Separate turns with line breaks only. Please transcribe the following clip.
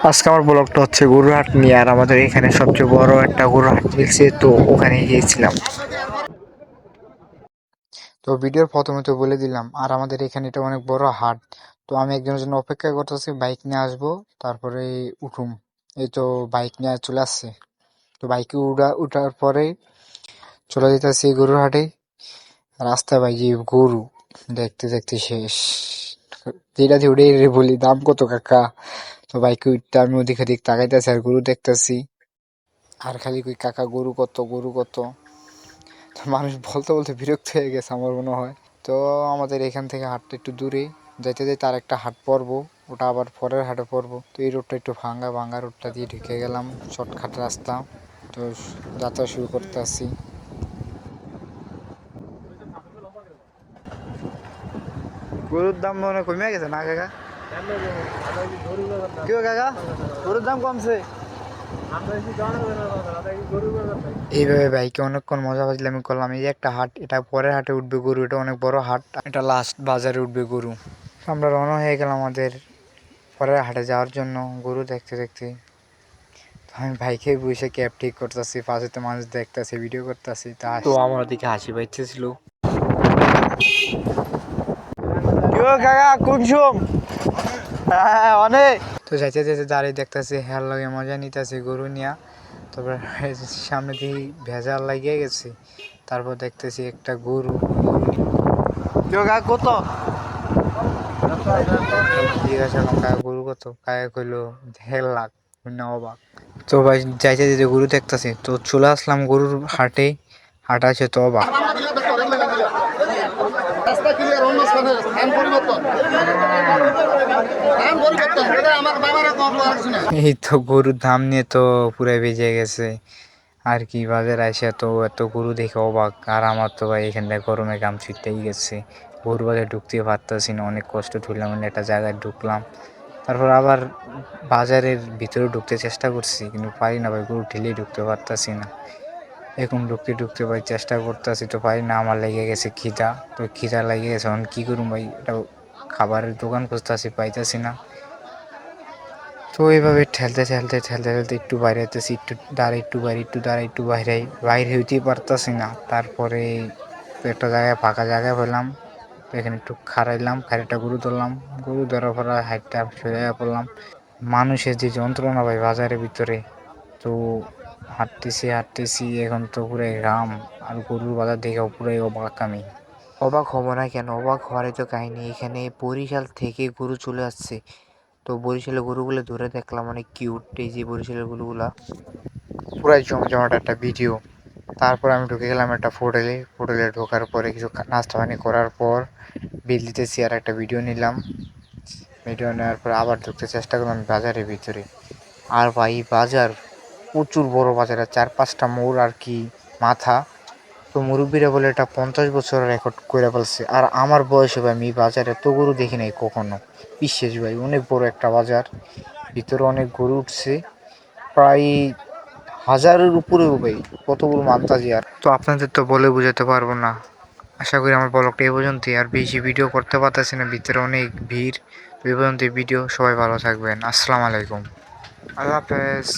আজকে আমার ব্লগটা হচ্ছে গরুর হাট নিয়ে। আর আমাদের এখানে সবচেয়ে বড় একটা গরুর হাট মিলছে, তো ওখানে গিয়েছিলাম। তো ভিডিওর প্রথমে তো বলে দিলাম, আর আমাদের এখানে এটা অনেক বড় হাট। তো আমি একজনের জন্য অপেক্ষা করতেছি, বাইক নিয়ে আসবো, তারপরে উঠুম। এই তো বাইক নিয়ে চলে আসছে। তো বাইকে উঠার পরে চলে যেতেছি গরুর হাটে। রাস্তায় ভাই যে গরু দেখতে দেখতে শেষ। যেটা দিয়ে উঠে বলি, দাম কত কাকা? তো বাইকে উঠতে আমি ওদিক ওদিক তাকাইতেছি আর গরু দেখতেছি, আর খালি কই কাকা গরু কত, গরু কত। তো মানুষ বলতে বলতে বিরক্ত হয়ে গেছে আমার মনে হয়। তো আমাদের এখান থেকে হাটটা একটু দূরে, যাইতে যাইতে আর একটা হাট পড়বো, ওটা আবার পরের হাটে পড়বো। তো এই রোডটা একটু ভাঙা ভাঙা, রোডটা দিয়ে ঢুকে গেলাম, শর্টকাট রাস্তা। তো যাত্রা শুরু করতে আসি। গরুর দাম মনে কমে গেছে না কাকা? কি কাকা, গরুর দাম কমছে? এইভাবে বাইকে অনেকক্ষণ মজা বাজলাম করলাম। এই যে একটা হাট, এটা পরের হাটে উঠবে গরু, এটা অনেক বড় হাট, এটা লাস্ট বাজারে উঠবে গরু। আমরা রওনা হয়ে গেলাম আমাদের পরের হাটে যাওয়ার জন্য গরু দেখতে দেখতে। তো আমি বাইকে বসে ক্যাব ঠিক করতেছি, পাশে তো মানুষ দেখতেছে, ভিডিও করতেছি। তো আমার দিকে হাসি পাইতেছিল। কাকা কুমসুম, হ্যাঁ অনেক। তো যাইতে যাইতে দাঁড়িয়ে দেখতেছি, হেয়ার লাগে মজা নিতেছে গরু নিয়া। তারপর সামনে দিয়ে ভেজাল লাগিয়ে গেছে। তারপর দেখতেছি একটা গরু কত জিজ্ঞাসা করলাম, কাকা গরু কত? কাকা কইলো 1.5 লাখ। না অবাক। তো ভাই যাইতে যেতে গরু দেখতেছি, তো চলে আসলাম গরুর হাটে। হাট আছে তো অবাক। এই তো গরুর দাম নিয়ে তো পুরাই বেজে গেছে আর কি। বাজার আসে তো এত গরু দেখে অবাক। আর আমার তো ভাই এখানটায় গরমে ঘাম ছুটতেই গেছে। গরু বাজারে ঢুকতে পারতেছি না, অনেক কষ্ট ঢুকলাম, একটা জায়গায় ঢুকলাম। তারপর আবার বাজারের ভিতরে ঢুকতে চেষ্টা করছি, কিন্তু পারি না ভাই, গরু ঠেলেই ঢুকতে পারতাছি না। এখন ঢুকতে ঢুকতে ভাই চেষ্টা করতেছি, তো পারি না। আমার লেগে গেছে খিদা, তো খিদা লেগে গেছে। এখন কী করুম ভাই, এটা খাবারের দোকান খুঁজতেছি, পাইতেছি না। তো এইভাবে ঠেলতে ঠেলতে ঠেলতে ঠেলতে একটু বাইরে হইতেছি, একটু দাঁড়াই, একটু বাইরে, একটু দাঁড়াই, একটু বাইরে, বাইরে হইতেই পারতাছি না। তারপরে একটা জায়গায়, ফাঁকা জায়গায় পেলাম, তো এখানে একটু খাড়াইলাম, খাড়িটা গরু ধরলাম। গরু ধরার পর হাইটটা সোজা পড়লাম। মানুষের যে যন্ত্রণা ভাই বাজারের ভিতরে, তো হাঁটতেছি হাঁটতেছি, এখন তো পুরো ঘাম। আর গরুর বাজার দেখেও পুরাই অবাক আমি। অবাক হব না কেন, অবাক হওয়ারই তো কাহিনী। এখানে বরিশাল থেকে গরু চলে আসছে। তো বরিশালের গরুগুলো ধরে দেখলাম, অনেক কিউট। এই যে বরিশালের গরুগুলা, পুরাই জমজমাট একটা ভিডিও। তারপর আমি ঢুকে গেলাম একটা হোটেলে। হোটেলে ঢোকার পরে কিছু নাস্তা পানি করার পর বিল দিতেছি, আর একটা ভিডিও নিলাম। ভিডিও নেওয়ার পর আবার ঢুকতে চেষ্টা করলাম বাজারের ভিতরে। আর ভাই বাজার প্রচুর বড় বাজার, 4-5টা মোড় আর কি মাথা। তো মুরব্বীরা বলে এটা 50 বছরের রেকর্ড করে ফেলছে। আর আমার বয়সে ভাই আমি বাজারে এত গরু দেখি নাই কখনো। বিশ্বাস ভাই, অনেক বড় একটা বাজার, ভিতরে অনেক গরু উঠছে, প্রায় 1000-এর উপরেও ভাই। কত গরু মান্তাজি। আর তো আপনাদের তো বলে বোঝাতে পারবো না। আশা করি আমার ব্লগটা এই পর্যন্তই, আর বেশি ভিডিও করতে পারতেছি না, ভিতরে অনেক ভিড়। তো এই পর্যন্ত ভিডিও, সবাই ভালো থাকবেন, আসসালামু আলাইকুম, আল্লাহ হাফেজ।